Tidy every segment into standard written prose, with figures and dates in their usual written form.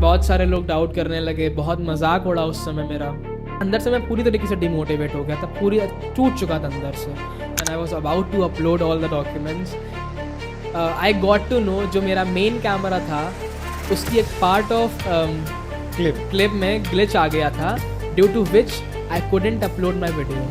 बहुत सारे लोग डाउट करने लगे, बहुत मजाक उड़ा उस समय मेरा। अंदर से मैं पूरी तरीके से डिमोटिवेट हो गया था, पूरी टूट चुका था अंदर से। And I was about to upload all the documents. I got to know जो मेरा मेन कैमरा था उसकी एक पार्ट ऑफ क्लिप में ग्लिच आ गया था, due to which I couldn't upload my video.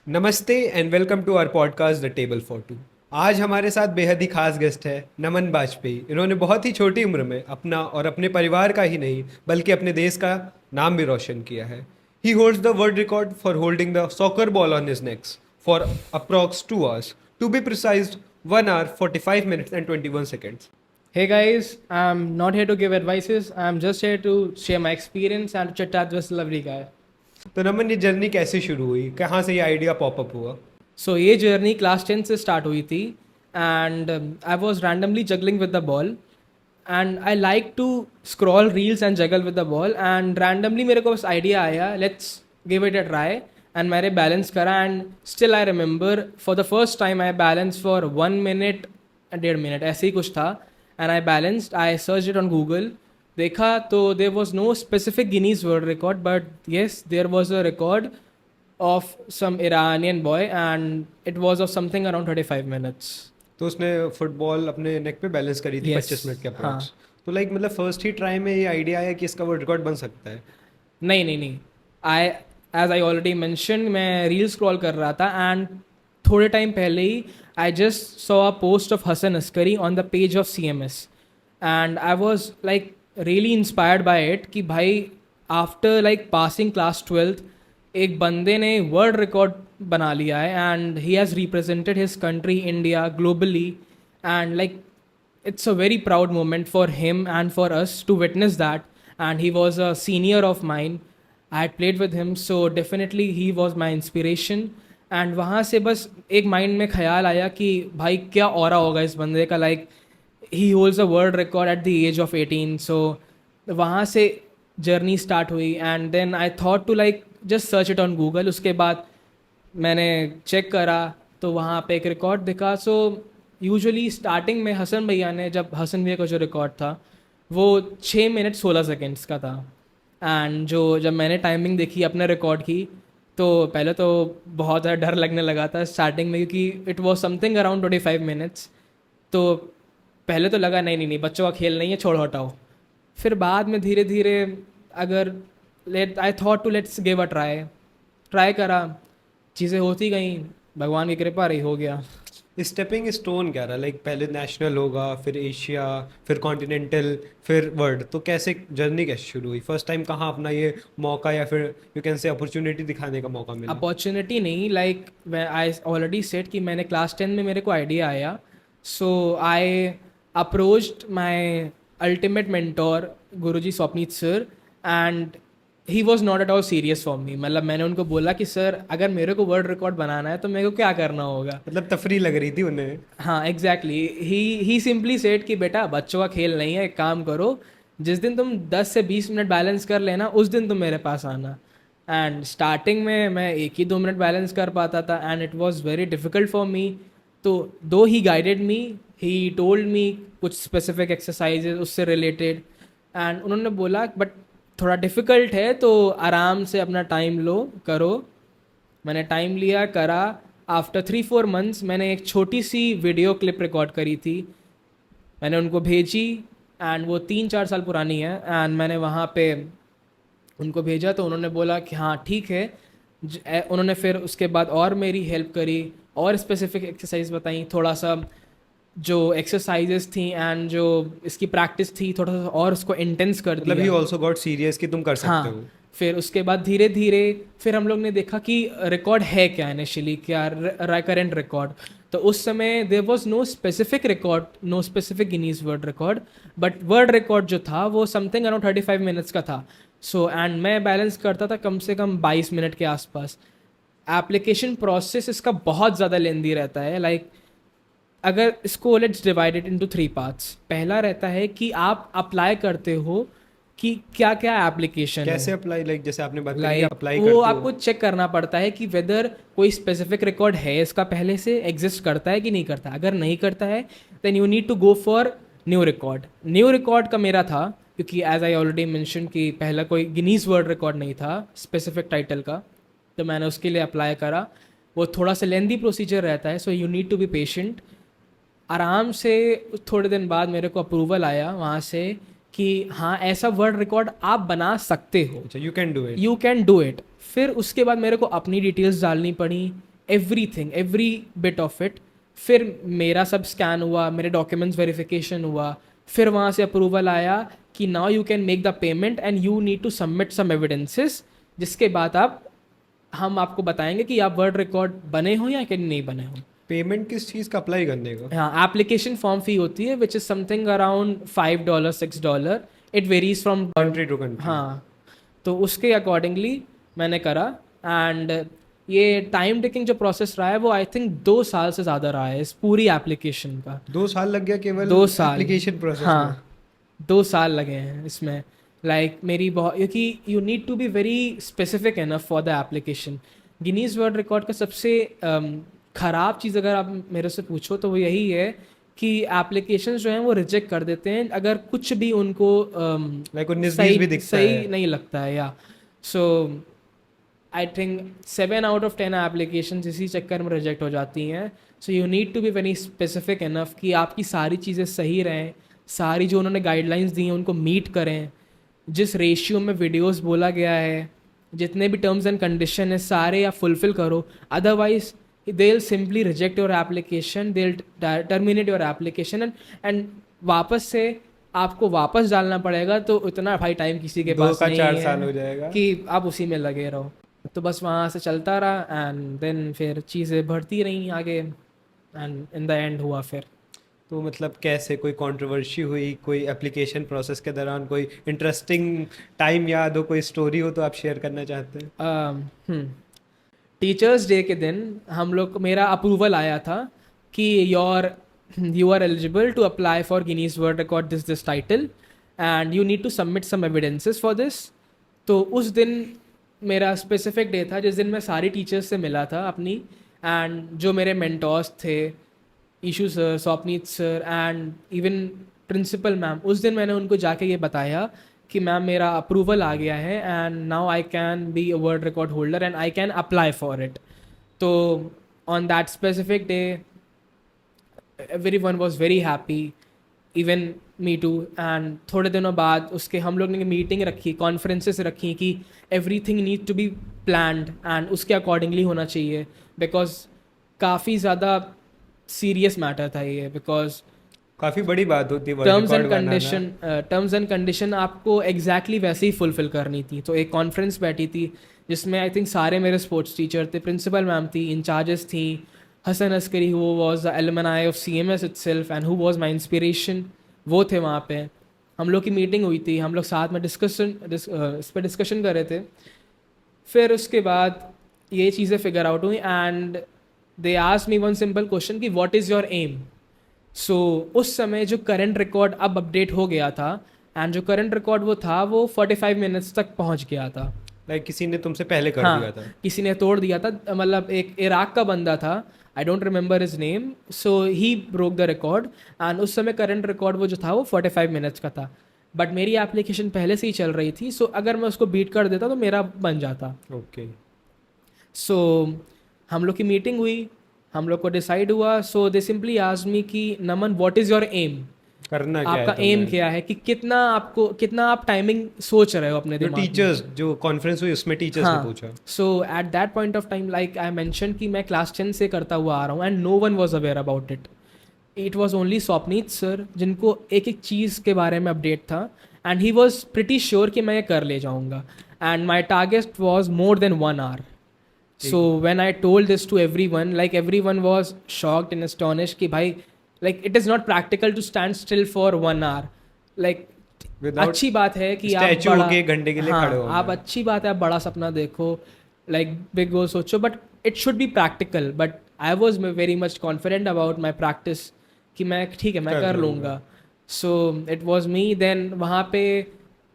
नमस्ते and welcome to our podcast the table for two. आज हमारे साथ बेहद ही खास गेस्ट है नमन बाजपेयी। इन्होंने बहुत ही छोटी उम्र में अपना और अपने परिवार का ही नहीं बल्कि अपने देश का नाम भी रोशन किया है। He holds the world record for holding the soccer ball on his necks for approx 2 hours, to be precise 1 hour 45 minutes and 21 seconds. Hey guys, I'm not here to give advices. I'm just here to share my experience and chit chat with this lovely guy. तो नमन, ये journey कैसे शुरू हुई, कहाँ से ये idea pop up हुआ? So ये जर्नी क्लास 10 से स्टार्ट हुई थी and I was randomly juggling with the ball and I like to scroll reels and juggle with the ball and randomly मेरे को बस आइडिया आया, let's give it a try. And मैंने balance करा and still I remember for the first time I balance for 1 minute 1.5 minute ऐसे ही कुछ था। And I balanced, I search it on Google, देखा तो there was no specific Guinness world record, but yes there was a record of some Iranian boy and it was of something around 35 minutes. तो उसने football अपने नेक पे balance करी थी Yes. 25 minute के approx. हाँ. तो लाइक मतलब फर्स्ट ही ट्राई में ये आइडिया आया कि इसका वर्ल्ड रिकॉर्ड बन सकता है? नहीं, I as I already mention, मैं रील स्क्रॉल कर रहा था एंड थोड़े टाइम पहले ही I just saw a post of Hasan Askari on the page of CMS and I was like really inspired by it कि भाई after like passing class 12th एक बंदे ने वर्ल्ड रिकॉर्ड बना लिया है and he has represented his country India globally and like it's a very proud moment for him and for us to witness that. And he was a senior of mine. I had played with him, so definitely he was my inspiration. And वहाँ से बस एक mind में ख्याल आया कि भाई क्या ऑरा होगा इस बंदे का, like he holds a world record at the age of 18. So वहाँ से जर्नी स्टार्ट हुई and then I thought to like just search it on Google. उसके बाद मैंने चेक करा तो वहाँ पे एक रिकॉर्ड दिखा. सो यूजुअली स्टार्टिंग में हसन भैया ने, जब हसन भैया का जो रिकॉर्ड था वो 6 minute 16 seconds का था. एंड जब मैंने टाइमिंग देखी अपने रिकॉर्ड की तो पहले तो बहुत ज़्यादा डर लगने लगा था स्टार्टिंग में, क्योंकि it was something around 25 minutes. तो पहले तो लगा नहीं बच्चों का खेल नहीं है, छोड़ो हटाओ. फिर बाद में धीरे धीरे अगर I thought to let's give a try करा, चीज़ें होती गई, भगवान की कृपा रही, हो गया. स्टेपिंग स्टोन क्या रहा? लाइक पहले नेशनल होगा, फिर एशिया, फिर कॉन्टिनेंटल, फिर वर्ल्ड. तो कैसे जर्नी कैसे शुरू हुई? फर्स्ट टाइम कहाँ अपना ये मौका या फिर यू कैन से अपॉर्चुनिटी दिखाने का मौका मिला? अपॉर्चुनिटी नहीं, लाइक आई ऑलरेडी सेट कि मैंने क्लास 10 में मेरे को आइडिया आया. So I approached my ultimate mentor Guruji Swapneet sir and he was not at all serious for me. मतलब मैंने उनको बोला कि सर अगर मेरे को वर्ल्ड रिकॉर्ड बनाना है तो मेरे को क्या करना होगा. मतलब तफरी लग रही थी उन्हें. हाँ एग्जैक्टली. ही सिंपली सेड कि बेटा बच्चों का खेल नहीं है, एक काम करो, जिस दिन तुम 10 से 20 मिनट बैलेंस कर लेना उस दिन तुम मेरे पास आना. एंड स्टार्टिंग में मैं 1 ही 2 मिनट बैलेंस कर पाता था and it was very difficult for me. तो दो he guided me, he told me कुछ स्पेसिफिक एक्सरसाइजेज उससे रिलेटेड एंड उन्होंने बोला बट थोड़ा डिफ़िकल्ट है तो आराम से अपना टाइम लो, करो. मैंने टाइम लिया, करा. आफ्टर 3-4 months मैंने एक छोटी सी वीडियो क्लिप रिकॉर्ड करी थी, मैंने उनको भेजी एंड वो 3-4 साल पुरानी है. एंड मैंने वहाँ पे उनको भेजा तो उन्होंने बोला कि हाँ ठीक है. उन्होंने फिर उसके बाद और मेरी हेल्प करी और स्पेसिफिक एक्सरसाइज बताई, थोड़ा सा जो एक्सरसाइजेस थी एंड जो इसकी प्रैक्टिस थी थोड़ा सा और उसको इंटेंस कर दिया. मतलब ही ऑल्सो गॉट सीरियस कि तुम कर सकते हो. फिर उसके बाद धीरे धीरे फिर हम लोग ने देखा कि रिकॉर्ड है क्या इनिशियली, क्या करेंट रिकॉर्ड. तो उस समय there was no specific record, no specific Guinness world record, but world record जो था वो समथिंग अराउंड 35 minutes का था. सो एंड मैं बैलेंस करता था कम से कम 22 मिनट के आसपास. एप्लीकेशन प्रोसेस इसका बहुत ज़्यादा लेंदी रहता है. लाइक अगर इसको लेट्स डिवाइडेड इनटू 3 पार्ट्स. पहला रहता है कि आप अप्लाई करते हो कि क्या क्या एप्लीकेशन है. कैसे अप्लाई, लाइक जैसे आपने बात करी लाइक अप्लाई वो करते आपको हो, चेक करना पड़ता है कि वेदर कोई स्पेसिफिक रिकॉर्ड है इसका पहले से एग्जिस्ट करता है कि नहीं करता. अगर नहीं करता है then you need to go for new record. New record का मेरा था क्योंकि एज आई ऑलरेडी मेंशन कि पहला कोई गिनीज वर्ल्ड रिकॉर्ड नहीं था स्पेसिफिक टाइटल का, तो मैंने उसके लिए अप्लाई करा. वो थोड़ा सा लेंदी प्रोसीजर रहता है, so you need to be patient. आराम से थोड़े दिन बाद मेरे को अप्रूवल आया वहाँ से कि हाँ ऐसा वर्ल्ड रिकॉर्ड आप बना सकते हो, अच्छा you can do it. You can do it. फिर उसके बाद मेरे को अपनी डिटेल्स डालनी पड़ी, everything, every bit of it. फिर मेरा सब स्कैन हुआ, मेरे डॉक्यूमेंट्स वेरिफिकेशन हुआ, फिर वहाँ से अप्रूवल आया कि now you can make the payment and you need to submit some evidences, जिसके बाद हम आपको बताएंगे कि आप वर्ल्ड रिकॉर्ड बने हो या कि नहीं बने हो. पेमेंट किस चीज़ का अप्लाई करने का? हाँ, एप्लीकेशन फॉर्म फी होती है which is something around $5 $6. It varies from country to country. हाँ, तो उसके अकॉर्डिंगली मैंने करा. एंड ये टाइम टेकिंग जो प्रोसेस रहा है वो आई थिंक 2 साल से ज़्यादा रहा है इस पूरी एप्लीकेशन का. 2 साल लग गया केवल 2 साल एप्लीकेशन प्रोसेस में? हाँ, 2 साल लगे हैं इसमें. लाइक मेरी बहुत, क्योंकि you need to be very specific enough for the application. Guinness world record का सबसे ख़राब चीज़ अगर आप मेरे से पूछो तो वो यही है कि एप्लीकेशंस जो हैं वो रिजेक्ट कर देते हैं अगर कुछ भी उनको लाइक 19-20 भी दिखता सही है. नहीं लगता है. Yeah so I think 7 out of 10 applications इसी चक्कर में रिजेक्ट हो जाती हैं. So you need to be very specific enough कि आपकी सारी चीज़ें सही रहें, सारी जो उन्होंने गाइडलाइंस दी हैं उनको मीट करें, जिस रेशियो में वीडियोस बोला गया है, जितने भी टर्म्स एंड कंडीशन है सारे आप फुलफिल करो. Otherwise they'll simply reject your application, they'll terminate your application and वापस से आपको वापस डालना पड़ेगा. तो उतना भाई टाइम किसी के पास नहीं 4 है साल हो जाएगा कि आप उसी में लगे रहो. तो बस वहाँ से चलता रहा एंड देन फिर चीज़ें बढ़ती रहीं आगे एंड इन द एंड हुआ फिर. तो मतलब कैसे कोई कंट्रोवर्सी हुई कोई एप्लीकेशन प्रोसेस के दौरान, कोई इंटरेस्टिंग टाइम याद हो, कोई स्टोरी हो तो आप शेयर करना चाहते हैं? टीचर्स डे के दिन हम लोग को मेरा अप्रूवल आया था कि you are eligible to apply for Guinness world record this title and you need to submit some evidences for this. तो उस दिन मेरा स्पेसिफिक डे था जिस दिन मैं सारी टीचर्स से मिला था अपनी, एंड जो मेरे मेंटोर्स थे, Ishu sir, Swapneet sir and even principal ma'am, उस दिन मैंने उनको जाके ये बताया कि मैम मेरा अप्रूवल आ गया है and now I can be a world record holder and I can apply for it. तो on that specific day everyone was very happy, even me too. And थोड़े दिनों बाद उसके हम लोग ने मीटिंग रखी, कॉन्फ्रेंसेस रखी कि everything need to be planned and उसके अकॉर्डिंगली होना चाहिए, बिकॉज काफ़ी ज़्यादा सीरियस मैटर था ये. बिकॉज काफ़ी बड़ी बात होती है टर्म्स एंड कंडीशन आपको एग्जैक्टली वैसे ही फुलफिल करनी थी. तो एक कॉन्फ्रेंस बैठी थी जिसमें आई थिंक सारे मेरे स्पोर्ट्स टीचर थे, प्रिंसिपल मैम थी, इंचार्जेस थी, Hasan Askari who was the alumni of CMS itself and who was my inspiration, वो थे वहाँ पे. हम लोग की मीटिंग हुई थी, हम लोग साथ में इस पर डिस्कशन कर रहे थे. फिर उसके बाद ये चीज़ें फिगर आउट हुई and they asked me one simple question कि व्हाट इज़ योर एम. सो उस समय जो करंट रिकॉर्ड अब अपडेट हो गया था एंड जो करंट रिकॉर्ड वो था वो 45 मिनट्स तक पहुंच गया था. लाइक किसी ने तुमसे पहले कर हाँ, दिया था. किसी ने तोड़ दिया था. मतलब एक इराक का बंदा था, I don't remember his name, so he broke the record and उस समय करंट रिकॉर्ड वो जो था वो 45 मिनट्स का था. बट मेरी एप्लीकेशन पहले से ही चल रही थी, सो अगर मैं उसको बीट कर देता तो मेरा बन जाता. ओके. सो हम लोग की मीटिंग हुई, हम लोग को डिसाइड हुआ. सो दे सिंपली आस्क्ड मी कि नमन व्हाट इज़ योर एम, करना क्या है आपका एम क्या है, कि कितना आप टाइमिंग सोच रहे हो अपने दिमाग में. टीचर्स जो कॉन्फ्रेंस हुई उसमें टीचर्स ने पूछा. So at that point of time like I mention कि मैं क्लास 10 से करता हुआ आ रहा हूँ and no one was aware about it. It was only Swapneet sir जिनको एक एक चीज़ के बारे में अपडेट था and he was pretty sure कि मैं ये कर ले जाऊँगा. And my target was more than 1 hour. So when I told this to everyone, like everyone was shocked and astonished कि भाई like it is not practical to stand still for 1 hour. Like अच्छी बात है कि आप बड़ा घंटे के लिए खड़े हो. आप अच्छी बात है आप बड़ा सपना देखो, like big goal सोचो, but it should be practical, but I was very much confident about my practice कि मैं ठीक है, मैं कर कर लूँगा। लूँगा. So it was me. Then वहाँ पे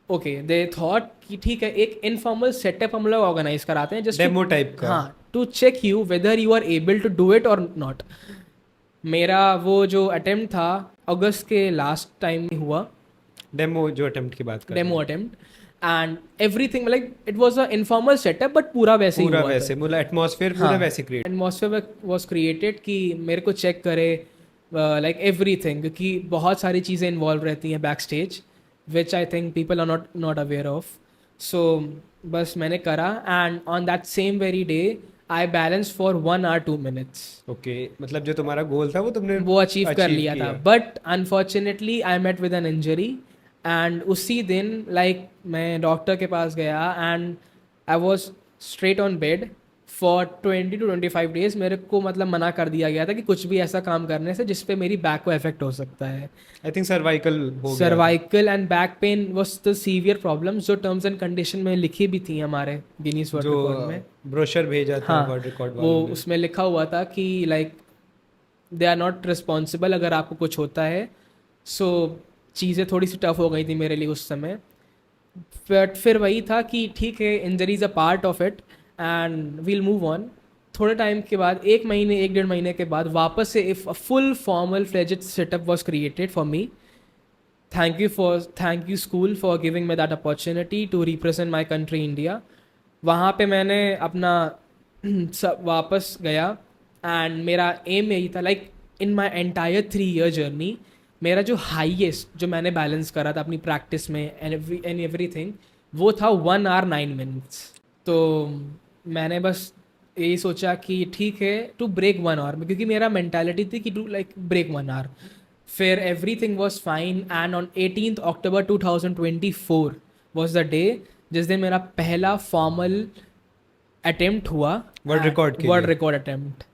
ओके दे थॉट कि ठीक है, एक इनफॉर्मल सेटअप हम लोग ऑर्गेनाइज कराते हैं जस्ट डेमो टाइप का। हाँ, to check you whether you are able to do it और नॉट. मेरा वो जो अटेम्प्ट था अगस्त के लास्ट टाइम हुआ, डेमो जो अटेम्प्ट की बात कर रहे डेमो हैं। Attempt, and everything like it was a informal setup but पूरा वैसे ही पूरा हुआ था. वैसे मतलब एटमॉस्फेयर पूरा हाँ, वैसे क्रिएट। एटमॉस्फेयर वॉज क्रिएटेड कि मेरे को चेक करे लाइक एवरीथिंग, क्योंकि बहुत सारी चीज़ें इन्वॉल्व रहती हैं back stage which I think people are not aware of. So बस मैंने करा and on that same very day I balance for 1 hour 2 minutes. Okay, मतलब जो तुम्हारा गोल था वो तुमने वो अचीव कर लिया किया। था, but unfortunately I met with an injury. And उसी दिन लाइक मैं डॉक्टर के पास गया and I was straight on bed for 20 to 25 days. मेरे को मतलब मना कर दिया गया था कि कुछ भी ऐसा काम करने से जिस पे मेरी बैक को इफेक्ट हो सकता है. आई थिंक सर्वाइकल हो गया। Cervical and back pain was the severe problems जो टर्म्स एंड कंडीशन में लिखी भी थी हमारे गिनीज वर्ल्ड जो रिकॉर्ड में. ब्रोशर भेजा था हाँ, वर्ल्ड रिकॉर्ड वो वालों ने। उसमें लिखा हुआ था कि like they are not responsible अगर आपको कुछ होता है. सो चीज़ें थोड़ी सी टफ हो गई थी मेरे लिए उस समय. बट फिर वही था कि ठीक है, injury is a part of it and we'll move on. थोड़े टाइम के बाद, 1-1.5 महीने के बाद वापस से if a full formal fledged setup was created for me. Thank you school for giving me that opportunity to represent my country India. वहाँ पे मैंने अपना सब वापस गया एंड मेरा एम यही था like in my entire 3 year journey मेरा जो हाईएस्ट जो मैंने बैलेंस करा था अपनी प्रैक्टिस में एंड एवरीथिंग वो था 1 hour 9 minutes. तो मैंने बस यही सोचा कि ठीक है टू ब्रेक 1 hour में, क्योंकि मेरा मेंटालिटी थी कि टू लाइक ब्रेक 1 hour. फिर everything was fine and on 18th October 2024 was the day जिस दिन मेरा पहला फॉर्मल अटेम्प्ट हुआ वर्ल्ड रिकॉर्ड के वर्ल्ड लिए। Record attempt.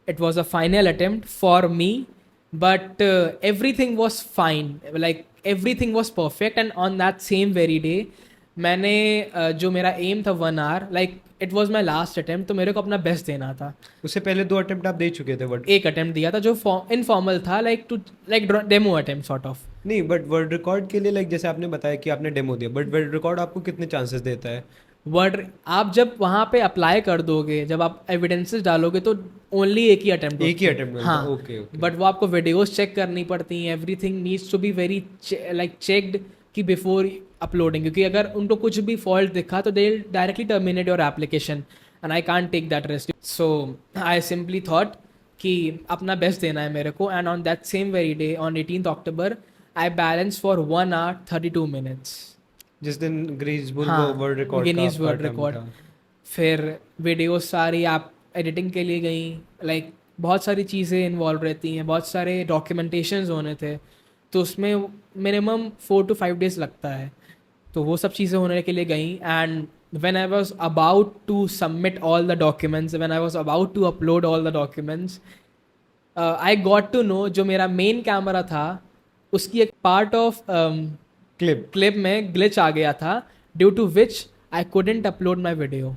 It was a final attempt for me, but everything was fine, like everything was perfect. And on that same very day मैंने जो मेरा एम था 1 hour, like it was my last attempt, तो मेरे को अपना best देना था. उससे पहले 2 अटेम्प्ट आप दे चुके थे वर्ल्ड। एक अटेम्प्ट दिया था जो इनफॉर्मल था, like to like demo attempt sort of. नहीं, बट वर्ल्ड रिकॉर्ड के लिए लाइक जैसे आपने बताया कि आपने डेमो दिया, बट वर्ल्ड रिकॉर्ड आपको कितने चांसेस देता है? वर्ड आप जब वहाँ पे अप्लाई कर दोगे, जब आप एविडेंसेस डालोगे तो ओनली एक ही अटेम्प्ट. एक ही अटेम्प्ट मिलता है। हाँ, ओके ओके। बट वो आपको वीडियोस चेक करनी पड़ती हैं. Everything needs to be very like checked कि बिफोर अपलोडिंग, क्योंकि अगर उनको कुछ भी फॉल्ट दिखा तो they directly terminate your application and I can't take that risk. So I simply thought कि अपना बेस्ट देना है मेरे को. And on that same very day on 18th October I balance for 1 hour 32 minutes. जिस दिन ग्रीजबुल हाँ, world record Guinness world record. फिर वीडियो सारी आप एडिटिंग के लिए गई, लाइक बहुत सारी चीज़ें इन्वॉल्व रहती हैं, बहुत सारे डॉक्यूमेंटेशंस होने थे, तो उसमें मिनिमम 4 to 5 days लगता है. तो वो सब चीज़ें होने के लिए गई. And when I was about to submit all the documents, when I was about to upload all the documents, I got to know जो मेरा मेन कैमरा था उसकी एक पार्ट ऑफ क्लिप में ग्लिच आ गया था, due to which I couldn't upload my video.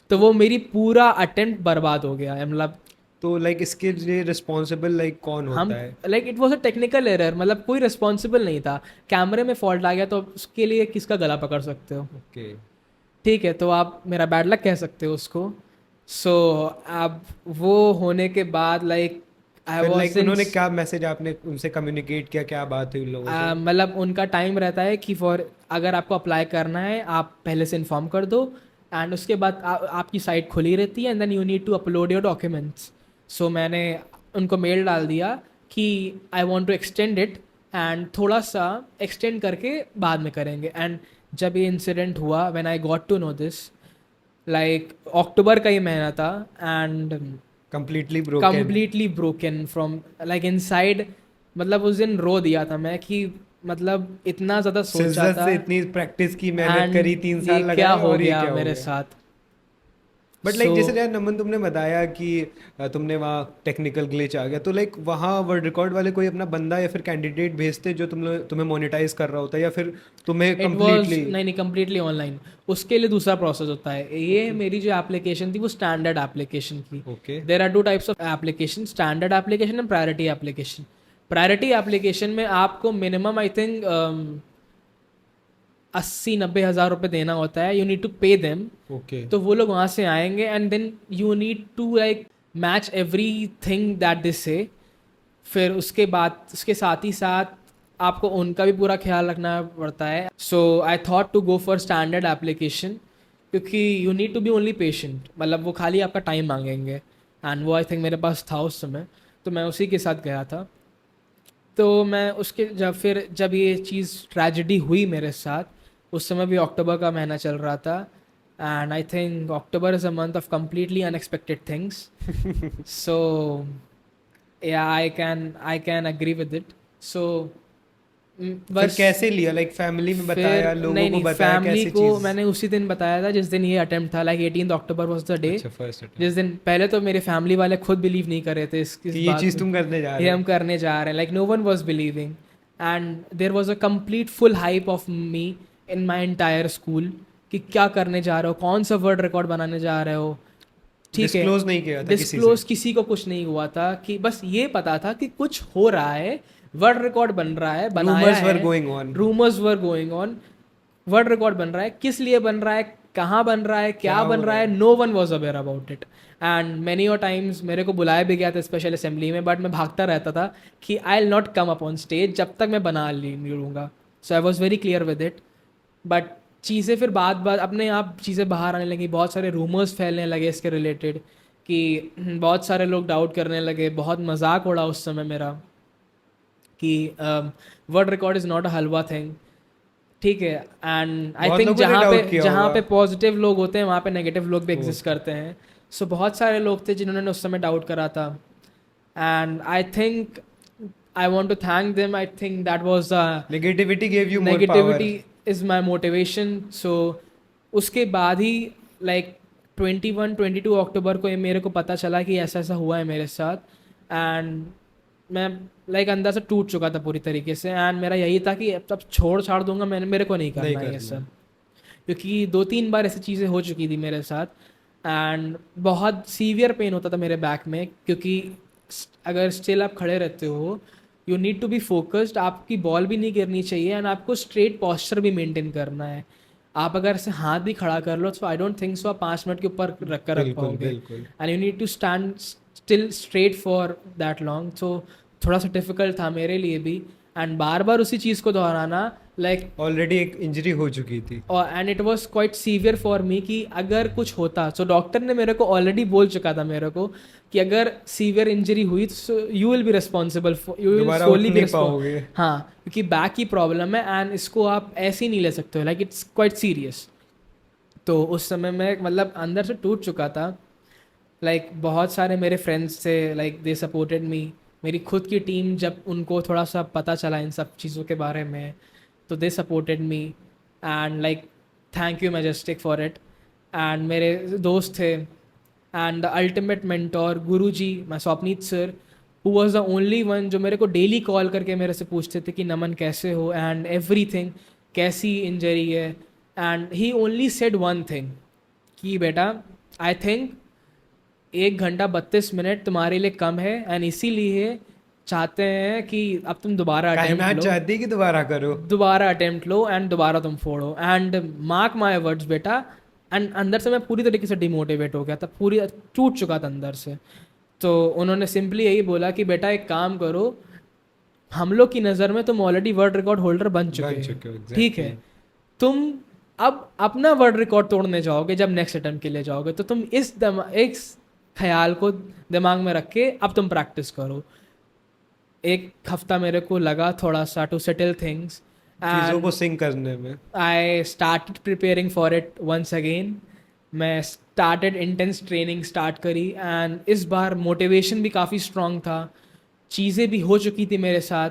तो वो मेरी पूरा अटेम्प्ट बर्बाद हो गया. मतलब तो लाइक इसके लिए रिस्पॉन्सिबल लाइक कौन हम होता है? Like it was a technical error, मतलब कोई रिस्पॉन्सिबल नहीं था. कैमरे में फॉल्ट आ गया तो उसके लिए किसका गला पकड़ सकते हो? ओके। ठीक है, तो आप मेरा बैड लक कह सकते हो उसको. सो अब वो होने के बाद लाइक आई लाइक उन्होंने वाज क्या मैसेज आपने उनसे कम्युनिकेट किया, क्या बात हुई उन लोगों से? मतलब उनका टाइम रहता है कि फॉर अगर आपको अप्लाई करना है आप पहले से इन्फॉर्म कर दो एंड उसके बाद आपकी साइट खुली रहती है and then you need to upload your documents. So मैंने उनको मेल डाल दिया कि I want to extend it and थोड़ा सा एक्सटेंड करके बाद में करेंगे. एंड जब ये इंसिडेंट हुआ, when I got to know this, like अक्टूबर का ही महीना था and completely broken from like inside. मतलब उस दिन रो दिया था मैं कि मतलब इतना ज़्यादा सोचा था से इतनी प्रैक्टिस की, मेहनत and करी, 3 साल ये लगाए क्या हो और ये गया क्या हो मेरे गया? साथ. बट लाइक So, जैसे यार नमन तुमने बताया कि तुमने वहाँ टेक्निकल ग्लिच आ गया, तो लाइक वहाँ वर्ल्ड रिकॉर्ड वाले कोई अपना बंदा या फिर कैंडिडेट भेजते जो तुम्हें मोनेटाइज कर रहा होता है, या फिर तुम्हें इट वाज कम्प्लीटली? नहीं कम्प्लीटली ऑनलाइन। उसके लिए दूसरा प्रोसेस होता है। ये ओके मेरी जो एप्लीकेशन थी वो स्टैंडर्ड एप्लीकेशन थी। Okay there are two types of application, standard application and priority application. Priority application में आपको मिनिमम आई थिंक 80-90 हज़ार रुपये देना होता है। You need to pay them. Okay तो वो लोग वहाँ से आएंगे and then you need to like match everything that this से। फिर उसके बाद उसके साथ ही साथ आपको उनका भी पूरा ख्याल रखना पड़ता है। So I thought to go for standard application, क्योंकि you need to be only patient. मतलब वो खाली आपका टाइम मांगेंगे एंड वो आई थिंक मेरे पास था उस समय, तो मैं उसी के साथ गया था। तो मैं उसके जब ये चीज़ ट्रेजेडी हुई मेरे साथ, उस समय भी अक्टूबर का महीना चल रहा था and I think October is a month of completely unexpected things. So yeah I can agree with it. So फिर बस कैसे लिया, लाइक फैमिली में फिर बताया, लोगों नहीं को नहीं, बताया फैमिली कैसे को चीज़? मैंने उसी दिन बताया था जिस दिन ये अटेम्प्ट था। Like 18 October was the day. अच्छा फर्स्ट जिस दिन पहले तो मेरे फैमिली वाले खुद बिलीव नहीं कर रहे थे इस कि ये बात चीज़ में, तुम करने जा ये रहे हम हो। करने जा रहे हैं। Like no one was believing and there was a complete full hype of me in my entire school कि क्या करने जा रहे हो, कौन सा वर्ल्ड रिकॉर्ड बनाने जा रहे हो। ठीक है, डिस्क्लोज नहीं किया था किसी से? डिस्क्लोज किसी को कुछ नहीं हुआ था, कि बस ये पता था कि कुछ हो रहा है, वर्ल्ड रिकॉर्ड बन रहा है, बनाया रूमर्स वर है। Going on. Rumours were going on. World record बन रहा है, किस लिए बन रहा है, कहाँ बन रहा है, क्या क्या हो बन रहा रहा है, है? No one was aware about it. And many और टाइम्स मेरे को बुलाया भी गया था स्पेशल असेंबली में, बट मैं भागता रहता था कि I will not come up on stage जब तक मैं बना नहीं लूँगा। So I was very clear with it. But चीज़ें फिर बाद अपने आप चीज़ें बाहर आने लगी, बहुत सारे रूमर्स फैलने लगे इसके रिलेटेड, कि बहुत सारे लोग डाउट करने लगे। बहुत मजाक उड़ा उस समय मेरा कि world record is not a halwa thing. ठीक है, एंड आई बहुत थिंक लोगों ने डाउट किया जहाँ होगा। पे पॉजिटिव लोग होते हैं वहाँ पे नेगेटिव लोग भी एग्जिस्ट ओके। करते हैं। सो बहुत सारे लोग थे जिन्होंने उस समय डाउट करा था and I think I want to thank them. I think that was the negativity gave you more negativity power. Is my motivation. So उसके बाद ही लाइक 21-22 अक्टूबर को ये मेरे को पता चला कि ऐसा ऐसा हुआ है मेरे साथ एंड मैं लाइक अंदर से टूट चुका था पूरी तरीके से। एंड मेरा यही था कि अब छोड़ छाड़ दूंगा, मैंने मेरे को नहीं नहीं करना है ये करना। सब, क्योंकि 2-3 बार ऐसी चीज़ें हो चुकी थी मेरे साथ एंड बहुत सीवियर पेन होता था मेरे बैक में। क्योंकि अगर स्टिल आप खड़े रहते हो, you need to be focused, आपकी बॉल भी नहीं गिरनी चाहिए एंड आपको स्ट्रेट पॉस्चर भी मेंटेन करना है। आप अगर ऐसे हाथ भी खड़ा कर लो तो आई डोंट थिंक सो आप 5 मिनट के ऊपर रख कर रख बिल्कुल पाओगे बिल्कुल। And you need to stand still straight for that long. तो थोड़ा सा डिफिकल्ट था मेरे लिए भी एंड बार बार उसी चीज़ को दोहराना लाइक ऑलरेडी एक इंजरी हो चुकी थी। और and it was quite severe for me कि अगर कुछ होता, सो डॉक्टर ने मेरे को ऑलरेडी बोल चुका था मेरे को कि अगर सीवियर इंजरी हुई तो you will be responsible for, you will दोबारा सोली उठ बी नहीं पाओगे। हाँ, क्योंकि बैक की प्रॉब्लम है एंड इसको आप ऐसे ही नहीं ले सकते हो, लाइक इट्स क्वाइट सीरियस। तो उस समय मैं मतलब अंदर से टूट चुका था। लाइक बहुत सारे मेरे फ्रेंड्स थे, लाइक दे सपोर्टेड मी। मेरी खुद की टीम जब उनको थोड़ा सा पता चला इन सब चीज़ों के बारे में, तो they supported me and like thank you majestic for it. And मेरे दोस्त थे and the ultimate mentor Guru ji, my Swapneet sir, who was the only one जो मेरे को डेली कॉल करके मेरे से पूछते थे कि नमन कैसे हो एंड एवरीथिंग, कैसी इंजरी है। And he only said one thing कि बेटा आई थिंक 1 घंटा 32 मिनट तुम्हारे लिए कम है एंड इसीलिए चाहते हैं कि अब तुम कायनात चाहती कि दोबारा करो। दोबारा अटेम्प्ट लो एंड दोबारा तुम फोड़ो एंड मार्क माई वर्ड्स बेटा। एंड अंदर से मैं पूरी तरीके से डिमोटिवेट हो गया था, पूरी टूट चुका था अंदर से। तो उन्होंने सिंपली यही बोला कि बेटा एक काम करो, हम लोग की नज़र में तुम ऑलरेडी वर्ल्ड रिकॉर्ड होल्डर बन चुके चुके हो, हो, ठीक है, exactly। तुम अब अपना वर्ल्ड रिकॉर्ड तोड़ने जाओगे जब नेक्स्ट अटेम्प्ट के लिए जाओगे, तो तुम इस ख्याल को दिमाग में रख के अब तुम प्रैक्टिस करो। 1 हफ्ता मेरे को लगा थोड़ा सा टू सेटल थिंग्स चीज़ों को एंड सिंक करने में। I started preparing for it once again. मैं स्टार्टेड इंटेंस ट्रेनिंग स्टार्ट करी एंड इस बार मोटिवेशन भी काफ़ी स्ट्रॉन्ग था। चीज़ें भी हो चुकी थी मेरे साथ,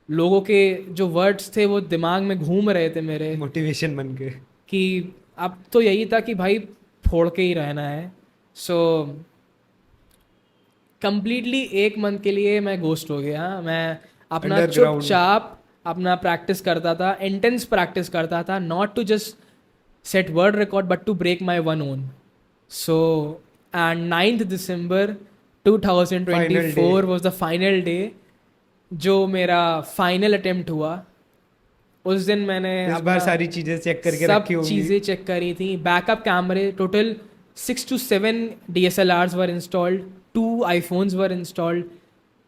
लोगों के जो वर्ड्स थे वो दिमाग में घूम रहे थे मेरे मोटिवेशन बन के। कि अब तो यही था कि भाई फोड़ के ही रहना है सो कंप्लीटली एक मंथ के लिए मैं घोस्ट हो गया। मैं अपना Underground. चुपचाप अपना प्रैक्टिस करता था, इंटेंस प्रैक्टिस करता था, not to just set world record but to break my one own. So, and 9th December Final 2024 day. was the final day जो मेरा फाइनल अटेम्प्ट हुआ। उस दिन मैंने इस अपना बार सारी चीजें चेक करके सब रखी होंगी। चीज़ें चेक करी थी। बैकअप कैमरे total 6 to 7 DSLRs were installed, 2 iPhones were installed,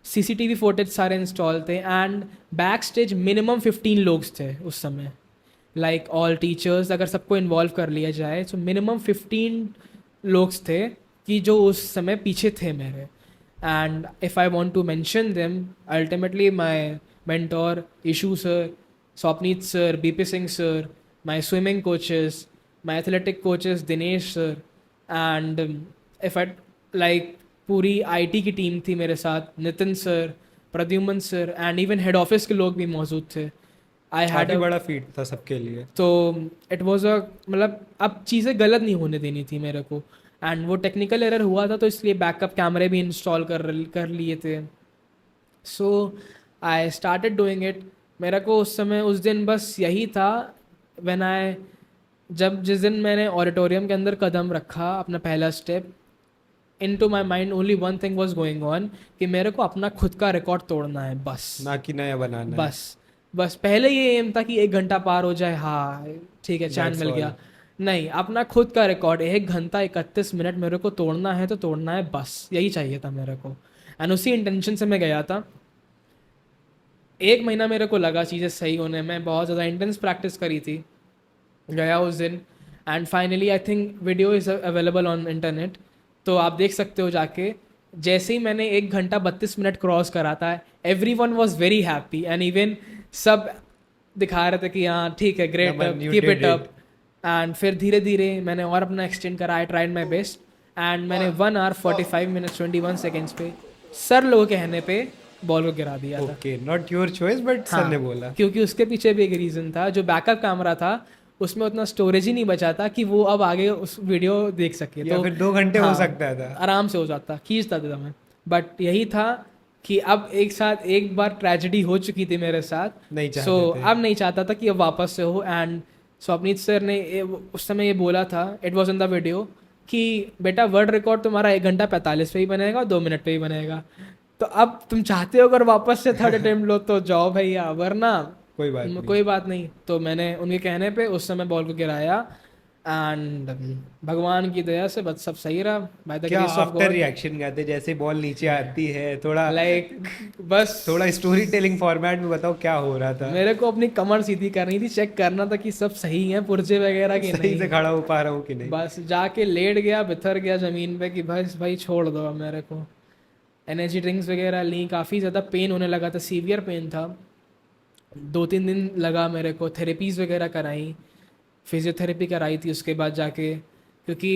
CCTV footage सारे इंस्टॉल थे, एंड बैक स्टेज मिनिमम 15 लोग थे उस समय, लाइक ऑल टीचर्स अगर सबको इन्वॉल्व कर लिया जाए तो मिनिमम 15 लोग थे कि जो उस समय पीछे थे मेरे। And if I want to mention them, ultimately my mentor Ishu sir, Swapneet sir, BP Singh sir, my swimming coaches, my athletic coaches Dinesh sir, and if I like पूरी IT की टीम थी मेरे साथ, Nitin sir, Pradyuman sir, and even head office के लोग भी मौजूद थे। आई हैड काफी बड़ा फीट था सबके लिए। तो इट वॉज अ मतलब अब चीज़ें गलत नहीं होने देनी थी मेरे को, एंड वो टेक्निकल एरर हुआ था तो इसलिए बैकअप कैमरे भी इंस्टॉल कर लिए थे। सो आई स्टार्टेड डूइंग इट। मेरे को उस समय उस दिन बस यही था, व्हेन आई जिस दिन मैंने ऑडिटोरियम के अंदर कदम रखा अपना पहला step, into my mind only one thing was going on कि मेरे को अपना खुद का रिकॉर्ड तोड़ना है बस। ना कि नया बनाना है। बस पहले ये एम था कि 1 घंटा पार हो जाए, हाँ ठीक है चैन That's मिल all. गया। नहीं, अपना खुद का रिकॉर्ड 1 घंटा 31 मिनट मेरे को तोड़ना है तो तोड़ना है, बस यही चाहिए था मेरे को। एंड उसी इंटेंशन से मैं गया था। 1 महीना मेरे को लगा चीज़ें सही होने में, बहुत ज़्यादा इंटेंस प्रैक्टिस करी थी। गया उस दिन, and finally I think video is available on internet, तो आप देख सकते हो जाके। जैसे ही मैंने 1 घंटा 32 मिनट क्रॉस करा था, every one was very happy, and even सब दिखा रहे थे कि हाँ ठीक है, great, Naman, you keep did it up. And फिर धीरे धीरे मैंने और अपना एक्सटेंड करा, I tried my best, and मैंने 1 hour 45 minutes 21 seconds पे सर लोगों के कहने पे बॉल को गिरा दिया था। Okay, not your choice but sir ने बोला। क्योंकि उसके पीछे भी एक रीज़न था, जो बैकअप कैमरा था उसमें उतना स्टोरेज ही नहीं बचा था कि वो अब आगे उस वीडियो देख सके। या तो फिर 2 घंटे हो हाँ, सकता था। आराम से हो जाता, खींचता था मैं। बट यही था कि अब एक साथ एक बार ट्रेजेडी हो चुकी थी मेरे साथ, नहीं चाहते सो थे। अब नहीं चाहता था कि अब वापस से हो। एंड स्वप्नीत सर ने उस समय ये बोला था, it was in the video, कि बेटा वर्ल्ड रिकॉर्ड तुम्हारा 1 घंटा 45 पे ही बनेगा, 2 मिनट पे ही बनेगा। तो अब तुम चाहते हो अगर वापस से थर्ड अटेम्प्ट लो तो जाओ भैया, वरना कोई बात नहीं। कोई बात नहीं। तो मैंने उनके कहने पे उस समय बॉल को गिराया, एंड भगवान की दया से बस सब सही रहा, बाय द क्या grace of after God. Reaction क्या थे जैसे बॉल नीचे आती है? थोड़ा लाइक बस थोड़ा स्टोरी टेलिंग फॉर्मेट में बताओ क्या हो रहा था। मेरे को अपनी कमर सीधी करनी थी, चेक करना था कि सब सही है, पुर्जे वगैरह की सही से नहीं। खड़ा हो पा रहा हूँ कि नहीं। बस जाके लेट गया, बिथर गया ज़मीन पे कि भाई छोड़ दो अब मेरे को। एनर्जी ड्रिंक्स वगैरह ली, काफ़ी ज़्यादा पेन होने लगा था, सीवियर पेन था। 2-3 दिन लगा मेरे को, थेरेपीज़ वगैरह कराई, फिजियोथेरेपी कराई थी उसके बाद जाके, क्योंकि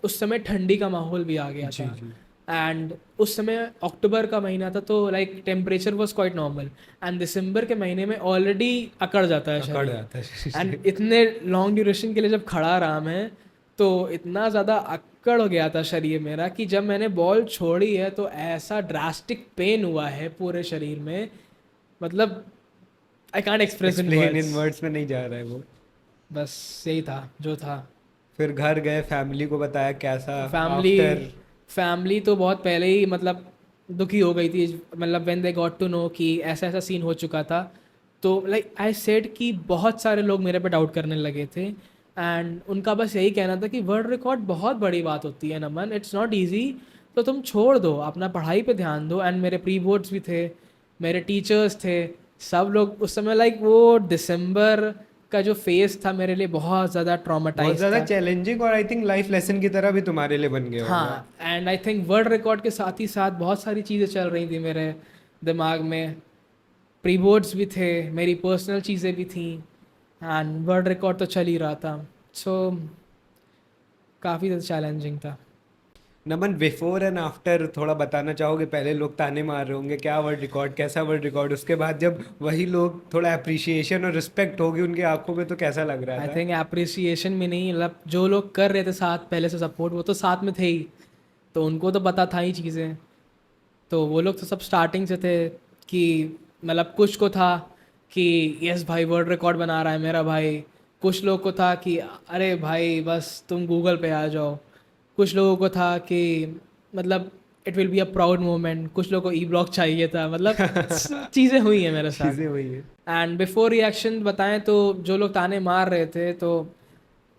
उस समय ठंडी का माहौल भी आ गया जी था। जी। एंड उस समय अक्टूबर का महीना था, तो like temperature was quite normal, and दिसंबर के महीने में ऑलरेडी अकड़ जाता है अकड़ शरीर। जाता है। एंड इतने लॉन्ग ड्यूरेशन के लिए जब खड़ा रहा मैं, तो इतना ज़्यादा अकड़ हो गया था शरीर मेरा कि जब मैंने बॉल छोड़ी है तो ऐसा ड्रास्टिक पेन हुआ है पूरे शरीर में, मतलब I can't express in explain in words. Words में नहीं जा रहा है वो। बस यही था जो था। फिर घर गए, फैमिली को बताया कैसा? फैमिली फैमिली तो बहुत पहले ही मतलब दुखी हो गई थी, मतलब when they got to know कि ऐसा ऐसा सीन हो चुका था। तो लाइक आई सेड कि बहुत सारे लोग मेरे पे डाउट करने लगे थे, एंड उनका बस यही कहना था कि वर्ल्ड रिकॉर्ड बहुत बड़ी बात होती है नमन, इट्स नॉट ईजी, तो तुम छोड़ दो, अपना पढ़ाई पे ध्यान दो। एंड मेरे प्री बोर्ड्स भी थे, मेरे टीचर्स थे, सब लोग उस समय लाइक वो दिसंबर का जो फेज था मेरे लिए बहुत ज़्यादा बहुत ट्रॉमेटाइज ज्यादा था। चैलेंजिंग और आई थिंक लाइफ लेसन की तरह भी तुम्हारे लिए बन गया होगा। हाँ, and I think world record के साथ ही साथ बहुत सारी चीज़ें चल रही थी मेरे दिमाग में, प्री बोर्ड्स भी थे, मेरी पर्सनल चीज़ें भी थी, एंड वर्ल्ड रिकॉर्ड तो चल ही रहा था। सो काफ़ी ज़्यादा चैलेंजिंग था। नमन, बिफोर एंड आफ्टर थोड़ा बताना चाहोगे? पहले लोग ताने मार रहे होंगे, क्या वर्ल्ड रिकॉर्ड, कैसा वर्ल्ड रिकॉर्ड, उसके बाद जब वही लोग थोड़ा अप्रिसिएशन और रिस्पेक्ट होगी उनकी आंखों में, तो कैसा लग रहा आई था? थिंक अप्रिसिएशन में नहीं, मतलब जो लोग कर रहे थे साथ पहले से सपोर्ट, वो तो साथ में थे ही, तो उनको तो पता था ही चीज़ें। तो वो लोग तो सब स्टार्टिंग से थे कि मतलब कुछ को था कि यस भाई वर्ल्ड रिकॉर्ड बना रहा है मेरा भाई, कुछ लोगों को था कि अरे भाई बस तुम गूगल पे आ जाओ, कुछ लोगों को था कि मतलब it will be a proud moment, कुछ लोगों को ई ब्लॉक चाहिए था, मतलब चीज़ें हुई हैं मेरे साथ। चीज़ें वही है। एंड बिफोर रिएक्शन बताएं तो जो लोग ताने मार रहे थे, तो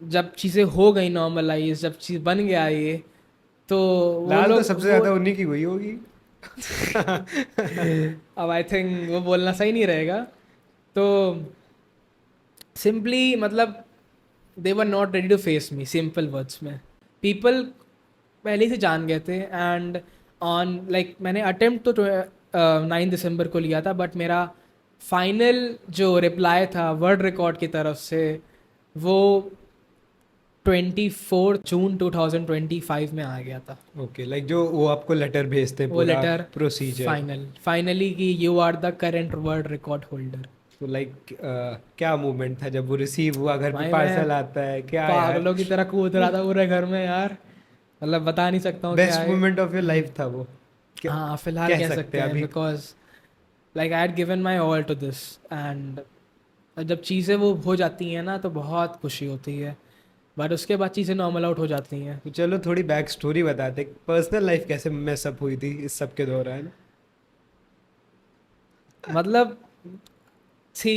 जब चीज़ें हो गई नॉर्मलाइज, जब चीज़ बन गया ये, तो वो लाल तो लोग सबसे वो ज्यादा उन्हीं की हुई होगी। अब आई थिंक वो बोलना सही नहीं रहेगा। तो सिंपली मतलब they were not ready to face me, simple words में। पीपल पहले से जान गए थे, एंड ऑन लाइक मैंने अटेम्प्ट तो 9 दिसंबर को लिया था, बट मेरा फाइनल जो रिप्लाई था वर्ल्ड रिकॉर्ड की तरफ से, वो 24 जून 2025 में आ गया था। ओके, लाइक जो वो आपको लेटर भेजते हैं, वो पूरा लेटर प्रोसीजर। फाइनली कि you are the current world record holder. तो लाइक क्या मूवमेंट था जब वो रिसीव हुआ, घर पे भाई मैं पार्सल आता है, क्या यार? पागलों की तरह कूद रहा था पूरे घर में यार, मतलब बता नहीं सकता हूँ क्या बेस्ट है। मोमेंट ऑफ योर लाइफ था वो? क्या हाँ फिलहाल कह कह सकते सकते हैं हैं, अभी? Because like I had given my all to this, and जब चीज़ें वो हो जाती हैं ना तो बहुत खुशी होती है, बट उसके बाद चीज़ें नॉर्मल आउट हो जाती हैं। तो चलो थोड़ी बैक स्टोरी बताते, पर्सनल लाइफ कैसे मैसअप हुई थी इस सब के दौरान? मतलब सी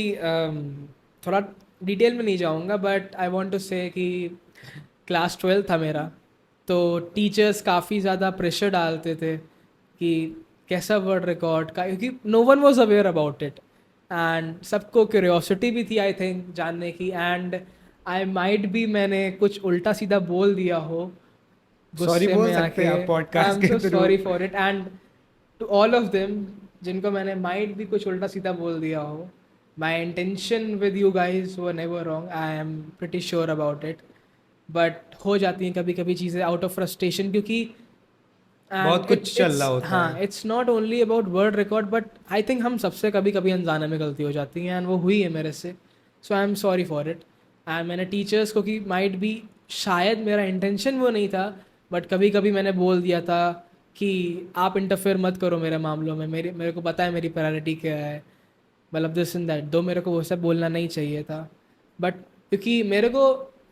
थोड़ा डिटेल में नहीं जाऊंगा, but I want to say कि क्लास 12 था मेरा, तो टीचर्स काफ़ी ज़्यादा प्रेशर डालते थे कि कैसा वर्ल्ड रिकॉर्ड का, क्योंकि no one was aware about it, and सबको क्यूरियोसिटी भी थी आई थिंक जानने की, एंड आई माइट भी मैंने कुछ उल्टा सीधा बोल दिया हो सॉरी गुस्से बोल में सकते आके। हैं आप आई पॉडकास्ट एम के so through. Sorry for it, and to all of them जिनको मैंने माइट भी कुछ उल्टा सीधा बोल दिया हो, my intention with you guys were never wrong, I am pretty sure about it, but हो जाती हैं कभी कभी चीज़ें आउट ऑफ फ्रस्ट्रेशन, क्योंकि बहुत एंड कुछ चल रहा इट्स होता हाँ है। It's not only about world record, but I think हम सबसे कभी कभी अनजाने में गलती हो जाती है, एंड वो हुई है मेरे से, so I am sorry for it. And मैंने टीचर्स को कि माइट भी शायद मेरा इंटेंशन वो नहीं था, बट कभी कभी मैंने बोल दिया था कि आप इंटरफेयर मत करो मेरे मामलों में, मेरे को पता है मेरी प्रायोरिटी क्या है, मतलब दिस इन दैट, दो मेरे को वो सब बोलना नहीं चाहिए था, बट क्योंकि मेरे को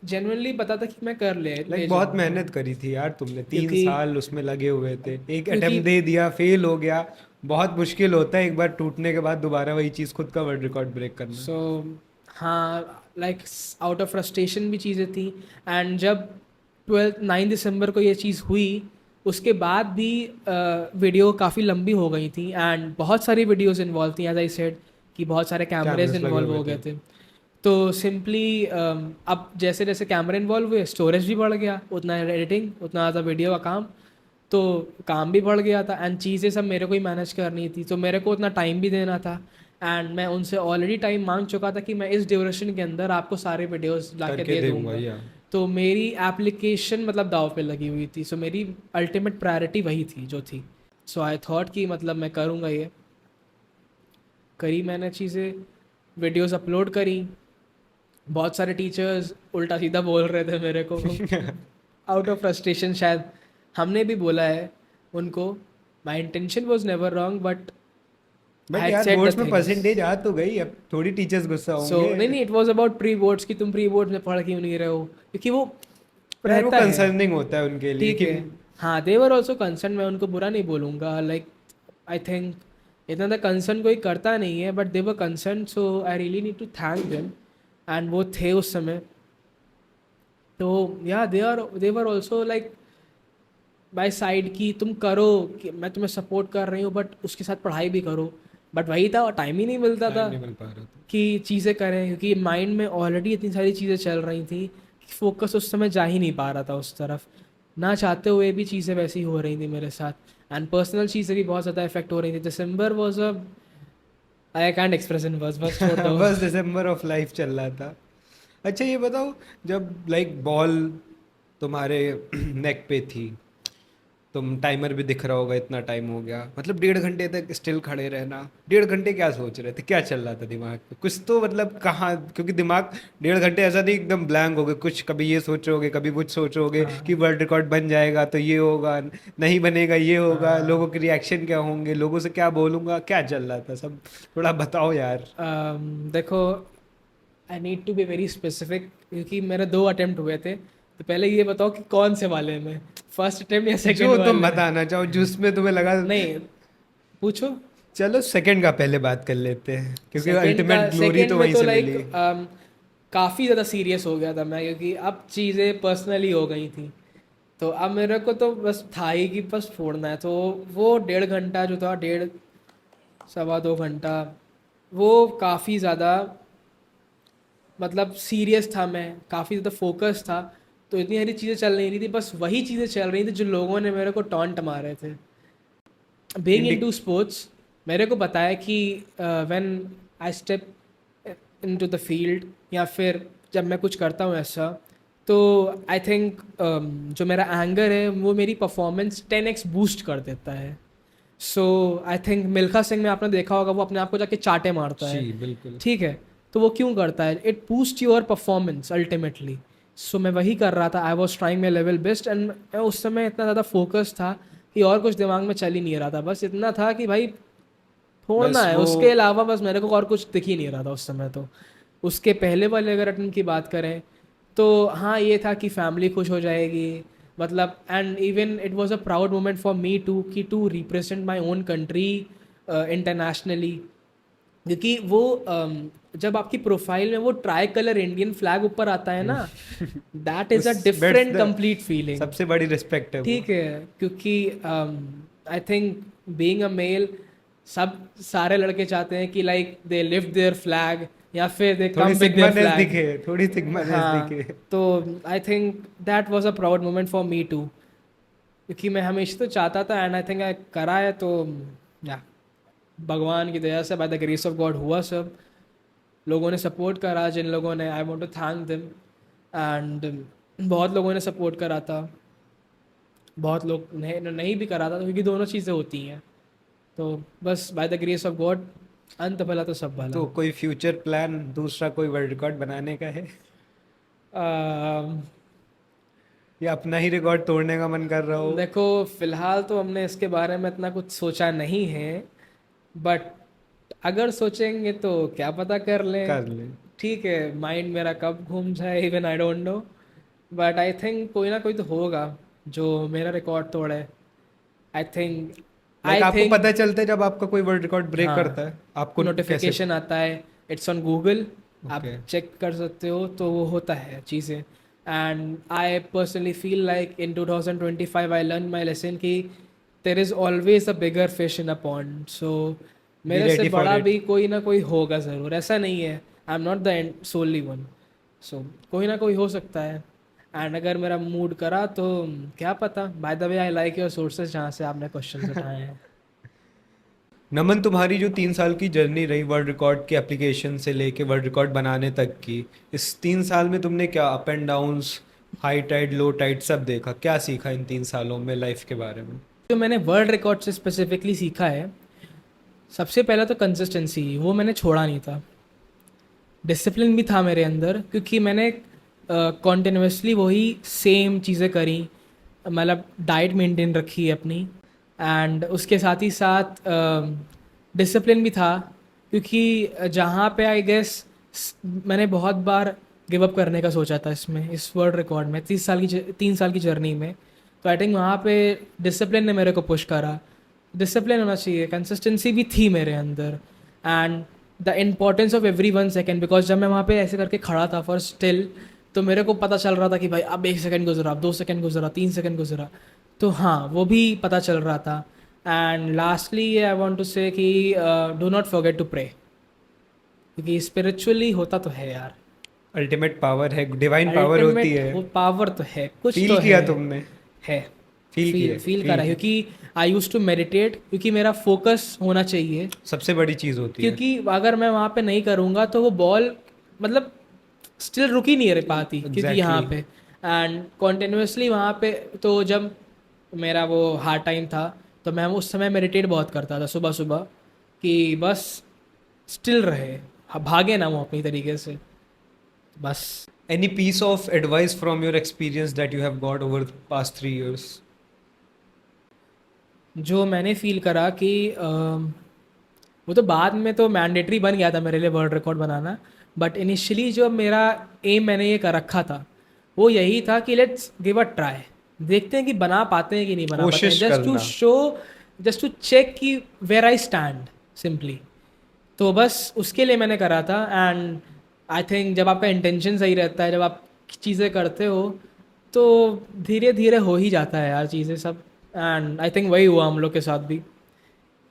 जेनुअनली पता था कि मैं कर ले लाइक बहुत जाऊंगा, मेहनत करी थी यार तुमने, 3 साल क्योंकि उसमें लगे हुए थे, एक क्योंकि अटेम्प्ट दे दिया, फेल हो गया। बहुत मुश्किल होता है एक बार टूटने के बाद दोबारा वही चीज़, खुद का वर्ल्ड रिकॉर्ड ब्रेक करना। सो हाँ लाइक आउट ऑफ फ्रस्ट्रेशन भी चीज़ें थी, एंड जब 9 दिसंबर को ये चीज़ हुई, उसके बाद भी वीडियो काफ़ी लंबी हो गई थी, एंड बहुत सारी वीडियोस इन्वॉल्व थी, एज आई सेड कि बहुत सारे कैमरेज कैमरास लगे इन्वॉल्व हुए हो थे। गए थे। तो सिंपली अब जैसे जैसे कैमरे इन्वॉल्व हुए, स्टोरेज भी बढ़ गया, उतना एडिटिंग उतना ज़्यादा वीडियो का काम, तो काम भी बढ़ गया था, एंड चीज़ें सब मेरे को ही मैनेज करनी थी, तो मेरे को उतना टाइम भी देना था, एंड मैं उनसे ऑलरेडी टाइम मांग चुका था कि मैं इस ड्यूरेशन के अंदर आपको सारे वीडियोस ला के करके दे दूंगा दूंगा। या? तो मेरी एप्लीकेशन मतलब दाव पे लगी हुई थी, सो मेरी अल्टीमेट प्रायोरिटी वही थी जो थी, सो आई थॉट कि मतलब मैं करूँगा ये, करी मैंने चीज़ें, वीडियोस अपलोड करी, बहुत सारे टीचर्स उल्टा सीधा बोल रहे थे मेरे को आउट ऑफ फ्रस्ट्रेशन शायद, हमने भी बोला है उनको, my intention was never wrong, but I but had यार सेड द बोर्ड्स में थिंग्स। परसेंटेज आ तो गई, अब थोड़ी टीचर्स गुस्सा सो नहीं होंगे। नहीं, it was about pre boards कि तुम प्री बोर्ड्स में पढ़ क्यों नहीं रहे हो, क्योंकि वो यार वो रहता है। कंसर्निंग होता है उनके लिए ठीक कि है, हाँ दे वर ऑल्सो कंसर्न, मैं उनको बुरा नहीं बोलूँगा, लाइक आई थिंक इतना तो कंसर्न कोई करता नहीं है, but they were concern, so I really need to thank them, and वो थे उस समय। तो yeah they were also like by side की तुम करो, कि मैं तुम्हें सपोर्ट कर रही हूँ, बट उसके साथ पढ़ाई भी करो, बट वही था, टाइम ही नहीं मिलता टाइम था नहीं मिल पा रहा था। कि चीज़ें करें, क्योंकि माइंड में ऑलरेडी इतनी सारी चीज़ें चल रही थी कि फोकस उस समय जा ही नहीं पा रहा था उस तरफ, ना चाहते हुए भी चीज़ें वैसी हो रही थी मेरे साथ, एंड पर्सनल चीज़ें भी बहुत ज़्यादा इफेक्ट हो रही थी। December was a, I can't express in words, बस छोड़ दो। बस दिसंबर ऑफ लाइफ चल रहा था। अच्छा ये बताओ, जब लाइक बॉल तुम्हारे नेक पे थी, तुम टाइमर भी दिख रहा होगा, इतना टाइम हो गया, मतलब 1.5 घंटे तक स्टिल खड़े रहना। 1.5 घंटे क्या सोच रहे थे, क्या चल रहा था दिमाग में कुछ तो, मतलब कहाँ, क्योंकि दिमाग 1.5 घंटे ऐसा नहीं एकदम ब्लैंक हो गए, कुछ कभी ये सोचोगे कभी कुछ सोचोगे कि हाँ वर्ल्ड रिकॉर्ड बन जाएगा तो ये होगा, नहीं बनेगा ये होगा, लोगों हाँ। के रिएक्शन क्या होंगे, लोगों से क्या बोलूंगा, क्या चल रहा था सब, थोड़ा बताओ यार। देखो, I need to be very specific क्योंकि मेरे 2 अटेम्प्ट हुए थे। तो पहले ये बताओ कि कौन से वाले में, फर्स्ट अटेम्प्ट या सेकंड जो तुम वाले में? बताना चाहो, जिसमें तुम्हें लगा। नहीं, पूछो। चलो सेकंड का पहले बात कर लेते हैं, क्योंकि अल्टीमेट ग्लोरी सेकंड तो में वहीं तो से लाइक मिली। काफ़ी ज़्यादा सीरियस हो गया था मैं, क्योंकि अब चीज़ें पर्सनली हो गई थी। तो अब मेरे को तो बस था ही कि बस फोड़ना है। तो वो 1.5 घंटा जो था, 1.5 सवा 2 घंटा, वो काफ़ी ज़्यादा मतलब सीरियस था, मैं काफ़ी ज़्यादा फोकस था। तो इतनी सारी चीज़ें चल नहीं रही थी, बस वही चीज़ें चल रही थी जो लोगों ने मेरे को टॉन्ट मारे थे। बीइंग इंडिक इनटू स्पोर्ट्स, मेरे को बताया कि when I step into the field, या फिर जब मैं कुछ करता हूँ ऐसा, तो आई थिंक जो मेरा एंगर है वो मेरी परफॉर्मेंस 10x बूस्ट कर देता है। So I think Milkha Singh में आपने देखा होगा, वो अपने आप को जाके चाटे मारता जी है। बिल्कुल। ठीक है, तो वो क्यों करता है? It boost your performance ultimately. So मैं वही कर रहा था, I was trying my level best, and मैं उस समय इतना ज़्यादा फोकस था कि और कुछ दिमाग में चल ही नहीं रहा था। बस इतना था कि भाई छोड़ना बस है, वो उसके अलावा बस मेरे को और कुछ दिख ही नहीं रहा था उस समय। तो उसके पहले वाले अगर अटेम्प्ट की बात करें, तो हाँ ये था कि फैमिली खुश हो जाएगी, मतलब, and even it was a proud moment for me too कि to represent my own country internationally. क्योंकि वो जब आपकी प्रोफाइल में वो ट्राई कलर इंडियन फ्लैग ऊपर आता है ना, दैट इज़ अ उस that's different the complete feeling. सबसे बड़ी रिस्पेक्ट है वो। ठीक है, क्योंकि I think being a male, सब सारे लड़के चाहते हैं कि like they lift their flag, या फिर दे थोड़ी come with their sigmaness flag. दिखे, थोड़ी सिग्मानेस हाँ, दिखे। तो I think that was a proud moment for me too, क्योंकि मैं हमेशा तो चाहता था, एंड आई थिंक आई करा है। तो या भगवान की दया से, by the grace of God हुआ सब। लोगों ने सपोर्ट करा, जिन लोगों ने, I want to thank them. And बहुत लोगों ने सपोर्ट करा था, बहुत लोग नहीं भी करा था, क्योंकि दोनों चीज़ें होती हैं। तो बस bye the grace of God, अंत भला तो सब भला। तो कोई फ्यूचर प्लान दूसरा कोई वर्ल्ड रिकॉर्ड बनाने का है, अम, या अपना ही रिकॉर्ड तोड़ने का मन कर रहा हो? देखो, फिलहाल तो हमने इसके बारे में इतना कुछ सोचा नहीं है, बट अगर सोचेंगे तो क्या पता कर लें। कर ले। ठीक है, माइंड मेरा कब घूम जाए, even I don't know. But I think कोई ना कोई तो होगा जो मेरा रिकॉर्ड तोड़े। आई थिंक लाइक आई आपको थिंक पता चलता है जब आपका कोई वर्ल्ड रिकॉर्ड ब्रेक हाँ, करता है, आपको कैसे? नोटिफिकेशन आता है, इट्स ऑन गूगल, आप ओके। चेक कर सकते हो, तो वो होता है चीज़ें। And I personally feel like in 2025 I learn my lesson कि there is always a bigger fish in a pond. So be मेरे से रेडी फॉर बड़ा इट। भी कोई ना कोई होगा ज़रूर, ऐसा नहीं है। I am not the and solely one. So कोई ना कोई हो सकता है। एंड अगर मेरा मूड करा तो क्या पता। By the way, I like your sources जहाँ से आपने क्वेश्चन उठाए हैं। नमन, तुम्हारी जो 3 साल की जर्नी रही वर्ल्ड रिकॉर्ड के एप्लीकेशन से लेके वर्ल्ड रिकॉर्ड बनाने तक की, इस 3 साल में तुमने क्या up and downs, high tide low tide सब देखा, क्या सीखा इन 3 सालों में लाइफ के बारे में? जो मैंने वर्ल्ड रिकॉर्ड से स्पेसिफिकली सीखा है, सबसे पहला तो कंसिस्टेंसी, वो मैंने छोड़ा नहीं था। डिसिप्लिन भी था मेरे अंदर, क्योंकि मैंने कॉन्टिन्यूसली वही सेम चीज़ें करी, मतलब डाइट मेंटेन रखी है अपनी। एंड उसके साथ ही साथ डिसिप्लिन भी था, क्योंकि जहाँ पे आई गेस मैंने बहुत बार गिव अप करने का सोचा था इसमें, इस वर्ल्ड रिकॉर्ड में 3 साल की जर्नी में। तो आई थिंक वहाँ पे डिसिप्लिन ने मेरे को पुश करा। डिसिप्लिन होना चाहिए, कंसिस्टेंसी भी थी मेरे अंदर, and the importance of every 1 second. Because जब मैं वहाँ पे ऐसे करके खड़ा था फॉर स्टिल, तो मेरे को पता चल रहा था कि भाई अब 1 सेकेंड गुजरा, अब 2 सेकेंड गुजरा, 3 सेकेंड गुजरा। तो हाँ, वो भी पता चल रहा था। And lastly I want to say कि do not forget to pray, क्योंकि स्पिरिचुअली होता तो है यार। अल्टीमेट पावर है, डिवाइन पावर होती अल्टीमेट है। वो पावर तो है, कुछ फील तो किया है। तुमने? है, फील किया, फील फील करा, किया। क्योंकि आई यूज टू मेडिटेट, क्योंकि मेरा फोकस होना चाहिए। सबसे बड़ी चीज़ होती है। क्योंकि अगर मैं वहाँ पे नहीं करूँगा तो वो बॉल, मतलब स्टिल रुक ही नहीं रह पाती, क्योंकि यहाँ एग्जैक्टली। पे एंड कॉन्टिन्यूसली वहाँ पे। तो जब मेरा वो हार्ड टाइम था, तो मैं उस समय मेडिटेट बहुत करता था सुबह सुबह, कि बस स्टिल रहे, भागे ना वो अपनी तरीके से, बस। Any piece of advice from your experience that you have got over the past 3 years? जो मैंने फील करा कि वो तो बाद में तो मैंडेटरी बन गया था मेरे लिए world record banana, but initially जो मेरा एम मैंने ये कर रखा था वो यही था कि लेट्स गिव अ ट्राई, देखते हैं कि बना पाते हैं कि नहीं बना पाते हैं, कोशिश जस्ट टू करना। शो, जस्ट टू चेक कि वेयर आई स्टैंड सिंपली। तो बस उसके लिए मैंने करा था। एंड आई थिंक जब आपका इंटेंशन सही रहता है, जब आप चीज़ें करते हो, तो धीरे धीरे हो ही जाता है यार चीज़ें सब। एंड आई थिंक वही हुआ हम लोग के साथ भी,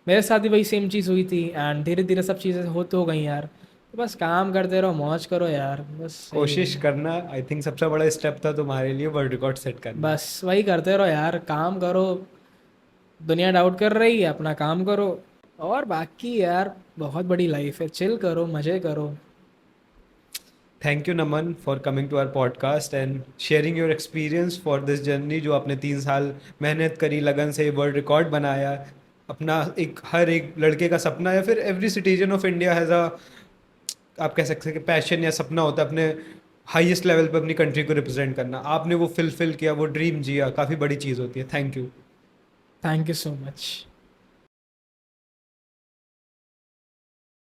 मेरे साथ भी वही सेम चीज़ हुई थी, एंड धीरे धीरे सब चीज़ें होते हो गई यार। तो बस काम करते रहो, मौज करो यार, बस सही कोशिश है। करना, आई थिंक सबसे बड़ा स्टेप था तुम्हारे लिए वर्ल्ड रिकॉर्ड सेट करना। बस वही करते रहो यार, काम करो, दुनिया डाउट कर रही है, अपना काम करो, और बाकी यार बहुत बड़ी लाइफ है, चिल करो, मज़े करो। Thank you Naman for coming to our podcast and sharing your experience for this journey, जो आपने 3 साल मेहनत करी, लगन से वर्ल्ड रिकॉर्ड बनाया। अपना एक हर एक लड़के का सपना, या फिर every citizen of India has a, आप कह सकते हैं कि पैशन या सपना होता है अपने हाईएस्ट लेवल पे अपनी कंट्री को रिप्रेजेंट करना। आपने वो फिलफिल किया, वो ड्रीम जिया, काफ़ी बड़ी चीज़ होती है। Thank you. Thank you so much.